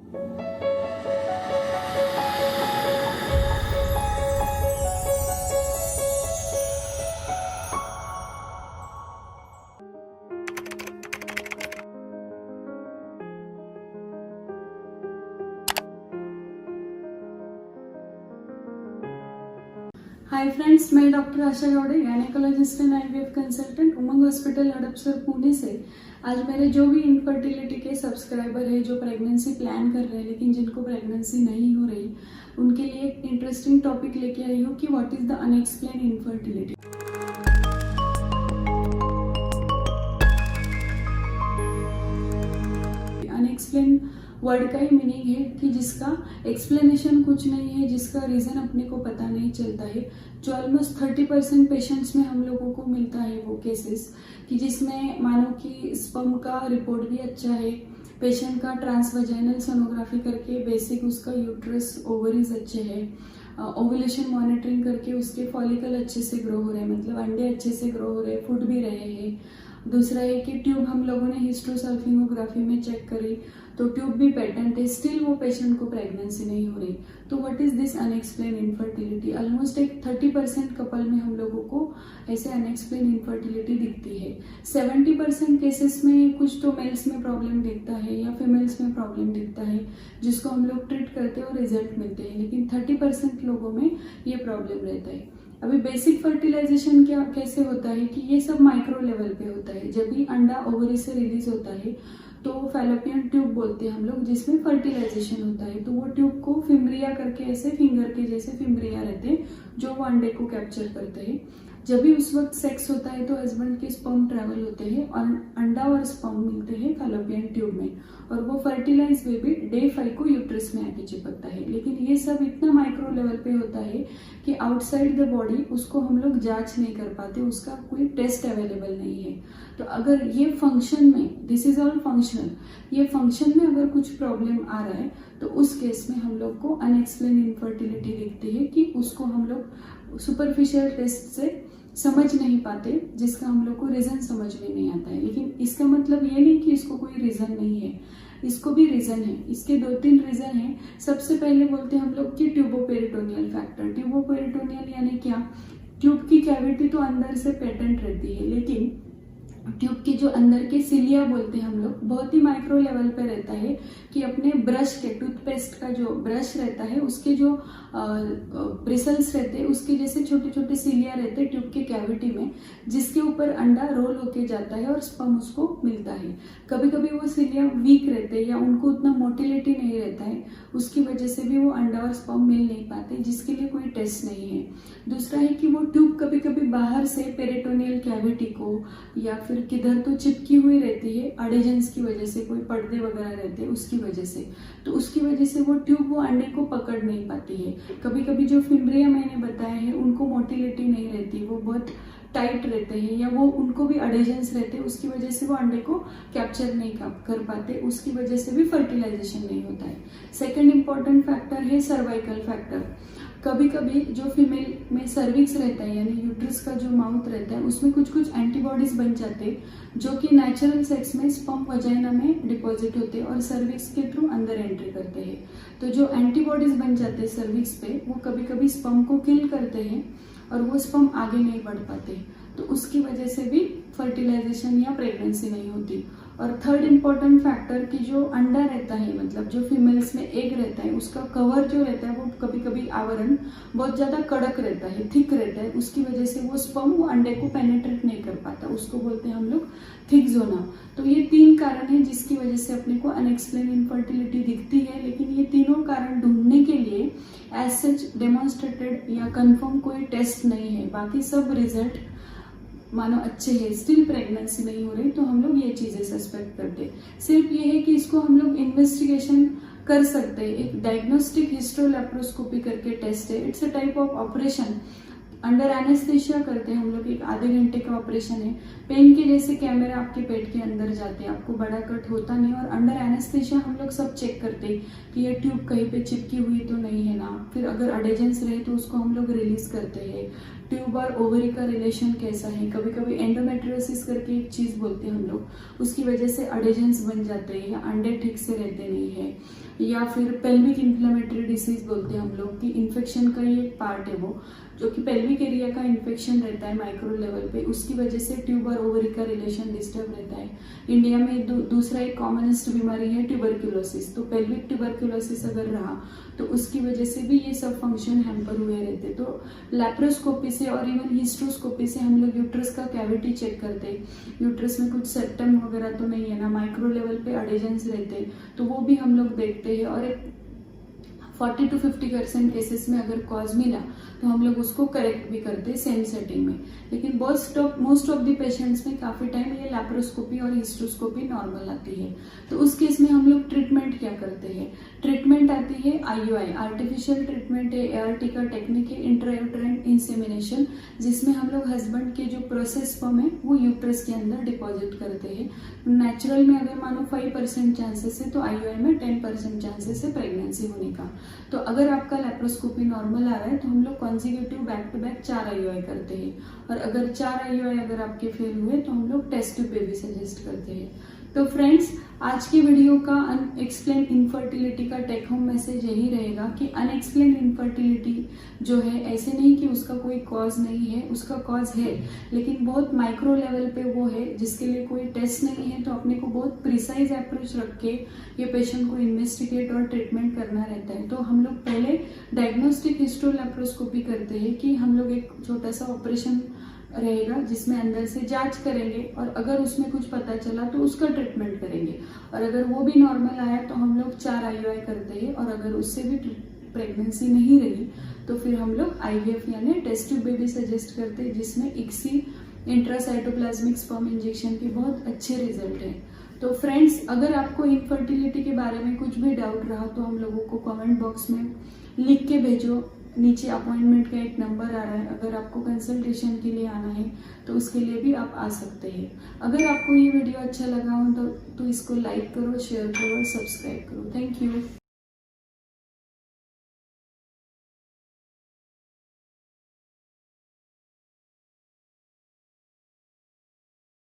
हाय friends, मैं doctor Asha Gaude, gynaecologist and IVF consultant, Umang hospital Hadapsar Pune से। आज मेरे जो भी इनफर्टिलिटी के सब्सक्राइबर है जो प्रेगनेंसी प्लान कर रहे हैं लेकिन जिनको प्रेगनेंसी नहीं हो रही, उनके लिए एक इंटरेस्टिंग टॉपिक लेके आई हूँ कि what is the unexplained infertility. Unexplained word का ही मीनिंग है कि जिसका एक्सप्लेनेशन कुछ नहीं है, जिसका रीजन अपने को पता नहीं चलता है। जो ऑलमोस्ट 30% पेशेंट्स में हम लोगों को मिलता है वो केसेस कि जिसमें मानो कि स्पर्म का रिपोर्ट भी अच्छा है, पेशेंट का ट्रांसवेजाइनल सोनोग्राफी करके बेसिक उसका यूट्रस ओवरीज अच्छे है, ओवुलेशन मॉनिटरिंग करके उसके फॉलिकल अच्छे से ग्रो हो रहे हैं, मतलब अंडे अच्छे से ग्रो हो रहे हैं, फूट भी रहे हैं। दूसरा है कि ट्यूब हम लोगों ने हिस्ट्रोसल्फिंगोग्राफी में चेक करी तो ट्यूब भी पेटेंट है, स्टिल वो पेशेंट को प्रेगनेंसी नहीं हो रही। तो what is this unexplained infertility? Almost एक 30% कपल में हम लोगों को ऐसे अनएक्सप्लेन इनफर्टिलिटी दिखती है। 70% केसेस में कुछ तो मेल्स में प्रॉब्लम दिखता है या फीमेल्स में प्रॉब्लम दिखता है जिसको हम लोग ट्रीट करते हैं और रिजल्ट मिलते हैं, लेकिन 30% लोगों में ये प्रॉब्लम रहता है। अभी बेसिक फर्टिलाइजेशन क्या कैसे होता है कि ये सब माइक्रो लेवल पे होता है। जब भी अंडा ओवरी से रिलीज होता है तो फैलोपियन ट्यूब बोलते हैं हम लोग, जिसमें फर्टिलाइजेशन होता है। तो वो ट्यूब को फिम्ब्रिया करके ऐसे फिंगर के जैसे फिम्ब्रिया रहते हैं जो वो अंडे को कैप्चर करते हैं। जब भी उस वक्त सेक्स होता है तो हस्बैंड के स्पर्म ट्रेवल होते हैं और अंडा और स्पर्म मिलते हैं फैलोपियन ट्यूब में और वो फर्टिलाइज बेबी डे 5 को यूट्रस में आके चिपकता है। लेकिन ये सब इतना माइक्रो लेवल पे होता है कि आउटसाइड द बॉडी उसको हम लोग जांच नहीं कर पाते, उसका कोई टेस्ट अवेलेबल नहीं है। तो अगर ये फंक्शन में, दिस इज ऑल फंक्शनल, ये फंक्शन में अगर कुछ प्रॉब्लम आ रहा है तो उस केस में हम लोग को अनएक्सप्लेन इनफर्टिलिटी दिखती है कि उसको हम लोग सुपरफिशियल टेस्ट से समझ नहीं पाते, जिसका हम लोग को रीजन समझ में नहीं आता है। लेकिन इसका मतलब ये नहीं कि इसको कोई रीजन नहीं है, इसको भी रीजन है। इसके 2-3 रीजन है। सबसे पहले बोलते हैं हम लोग कि ट्यूबोपेरिटोनियल फैक्टर। ट्यूबोपेरिटोनियल यानी क्या? ट्यूब की कैविटी तो अंदर से पेटेंट रहती है, लेकिन ट्यूब के जो अंदर के सिलिया बोलते हैं हम लोग, बहुत ही माइक्रो लेवल पे रहता है कि अपने ब्रश के, टूथपेस्ट का जो ब्रश रहता है उसके जो ब्रिसल्स रहते हैं उसके जैसे छोटे छोटे सिलिया रहते हैं ट्यूब के कैविटी में, जिसके ऊपर अंडा रोल होके जाता है और स्पर्म उसको मिलता है। कभी कभी वो सिलिया वीक रहते हैं या उनको उतना मोटिलिटी नहीं रहता है, उसकी वजह से भी वो अंडा और स्पर्म मिल नहीं पाते, जिसके लिए कोई टेस्ट नहीं है। दूसरा है कि वो ट्यूब कभी कभी बाहर से पेरिटोनियल कैविटी को या फिर किधर तो चिपकी हुई रहती है अडेजेंस की वजह से, कोई पर्दे वगैरह रहते हैं उसकी वजह से, तो उसकी वजह से वो ट्यूब वो अंडे को पकड़ नहीं पाती है। कभी कभी जो फिम्ब्रिया मैंने बताया है उनको मोटिलिटी नहीं रहती, वो बहुत टाइट रहते हैं या वो उनको भी अडेजेंस रहते हैं, उसकी वजह से वो अंडे को कैप्चर नहीं कर पाते, उसकी वजह से भी फर्टिलाइजेशन नहीं होता है। सेकेंड इंपॉर्टेंट फैक्टर है सर्वाइकल फैक्टर। कभी कभी जो फीमेल में सर्विक्स रहता है यानी यूट्रस का जो माउथ रहता है उसमें कुछ कुछ एंटीबॉडीज बन जाते हैं जो कि नेचुरल सेक्स में स्पर्म वजाइना में डिपॉजिट होते हैं और सर्विक्स के थ्रू अंदर एंट्री करते हैं। तो जो एंटीबॉडीज बन जाते हैं सर्विक्स पे, वो कभी कभी स्पर्म को किल करते हैं और वो स्पर्म आगे नहीं बढ़ पाते, तो उसकी वजह से भी फर्टिलाइजेशन या प्रेगनेंसी नहीं होती। और थर्ड इंपॉर्टेंट फैक्टर कि जो अंडा रहता है, मतलब जो फीमेल्स में एग रहता है, उसका कवर जो रहता है वो कभी कभी आवरण बहुत ज्यादा कड़क रहता है, थिक रहता है, उसकी वजह से वो स्पर्म वो अंडे को पेनेट्रेट नहीं कर पाता, उसको बोलते हैं हम लोग थिक जोना। तो ये 3 कारण है जिसकी वजह से अपने को अनएक्सप्लेन इनफर्टिलिटी दिखती है। लेकिन ये तीनों कारण ढूंढने के लिए एज सच डेमोन्स्ट्रेटेड या कंफर्म कोई टेस्ट नहीं है। बाकी सब रिजल्ट मानो अच्छे है, स्टिल प्रेगनेंसी नहीं हो रही, तो हम लोग ये चीजें सस्पेक्ट करते हैं। सिर्फ ये है कि इसको हम लोग इन्वेस्टिगेशन कर सकते हैं। एक डायग्नोस्टिक हिस्ट्रोलैप्रोस्कोपी करके टेस्ट है, it's a type of operation. Under anaesthesia करते हैं हम लोग, एक आधे घंटे का ऑपरेशन है। पेन के जैसे कैमरा आपके पेट के अंदर जाते हैं, आपको बड़ा कट होता नहीं, और अंडर एनेस्थेशिया हम लोग सब चेक करते हैं कि ये ट्यूब कहीं पे चिपकी हुई तो नहीं है ना, फिर अगर अडेजेंस रहे तो उसको हम लोग रिलीज करते हैं। ट्यूब और ओवरी का रिलेशन कैसा है। कभी कभी एंडोमेट्रियोसिस करके एक चीज़ बोलते हैं हम लोग, उसकी वजह से अडेजन्स बन जाते हैं या अंडे ठीक से रहते नहीं है, या फिर पेल्विक इन्फ्लेमेटरी डिसीज बोलते हैं हम लोग कि इन्फेक्शन का ही एक पार्ट है वो, जो कि पेल्विक एरिया का इन्फेक्शन रहता है माइक्रो लेवल पे, उसकी वजह से ट्यूब और ओवरी का रिलेशन डिस्टर्ब रहता है। इंडिया में दूसरा एक कॉमनेस्ट बीमारी है ट्यूबरक्यूलोसिस। तो पेल्विक ट्यूबरक्यूलोसिस अगर रहा तो उसकी वजह से भी ये सब फंक्शन हैम्पर हुए रहते। तो लैप्रोस्कोपी से और इवन हिस्ट्रोस्कोपी से हम लोग यूट्रस का कैविटी चेक करते हैं, यूट्रस में कुछ सेप्टम वगैरह तो नहीं है ना, माइक्रो लेवल पे अडेजन्स रहते, तो वो भी हम लोग देखते हैं। और एक 40 to 50% केसेस में अगर कॉज मिला तो हम लोग उसको करेक्ट भी करते हैं सेम सेटिंग में। लेकिन मोस्ट ऑफ द पेशेंट्स में काफ़ी टाइम ये लैप्रोस्कोपी और हिस्ट्रोस्कोपी नॉर्मल आती है। तो उस केस में हम लोग ट्रीटमेंट क्या करते हैं, ट्रीटमेंट आती है IUI, आर्टिफिशियल ट्रीटमेंट है, ART का टेक्निक है, इंट्रायूटेराइन इंसेमिनेशन, जिसमें हम लोग हस्बैंड के जो प्रोसेस स्पर्म है वो यूट्रस के अंदर डिपॉजिट करते हैं। नेचुरल में अगर मानो 5% चांसेस है तो IUI में 10% चांसेस है प्रेगनेंसी होने का। तो अगर आपका लैप्रोस्कोपी नॉर्मल आ रहा है तो हम लोग consecutive back to back 4 IUI करते हैं, और अगर 4 IUI अगर आपके फेल हुए तो हम लोग टेस्ट ट्यूब बेबी सजेस्ट करते हैं। तो फ्रेंड्स, आज की वीडियो का अनएक्सप्लेन इनफर्टिलिटी का टेक होम मैसेज यही रहेगा कि अनएक्सप्लेन इनफर्टिलिटी जो है, ऐसे नहीं कि उसका कोई कॉज नहीं है, उसका कॉज है, लेकिन बहुत माइक्रो लेवल पे वो है जिसके लिए कोई टेस्ट नहीं है। तो अपने को बहुत प्रिसाइज अप्रोच रख के ये पेशेंट को इन्वेस्टिगेट और ट्रीटमेंट करना रहता है। तो हम लोग पहले डायग्नोस्टिक हिस्टोलैप्रोस्कोपी करते हैं कि हम लोग एक छोटा सा ऑपरेशन रहेगा जिसमें अंदर से जांच करेंगे, और अगर उसमें कुछ पता चला तो उसका ट्रीटमेंट करेंगे, और अगर वो भी नॉर्मल आया तो हम लोग 4 IUI करते हैं, और अगर उससे भी प्रेगनेंसी नहीं रही तो फिर हम लोग IVF यानी टेस्ट ट्यूब बेबी सजेस्ट करते हैं, जिसमें ICSI इंट्रासाइटोप्लाज्मिक स्पर्म इंजेक्शन के बहुत अच्छे रिजल्ट हैं। तो फ्रेंड्स, अगर आपको इनफर्टिलिटी के बारे में कुछ भी डाउट रहा तो हम लोगों को कमेंट बॉक्स में लिख के भेजो। नीचे अपॉइंटमेंट का एक नंबर आ रहा है, अगर आपको कंसल्टेशन के लिए आना है तो उसके लिए भी आप आ सकते हैं। अगर आपको ये वीडियो अच्छा लगा हो तो इसको लाइक करो, शेयर करो और सब्सक्राइब करो। Thank you.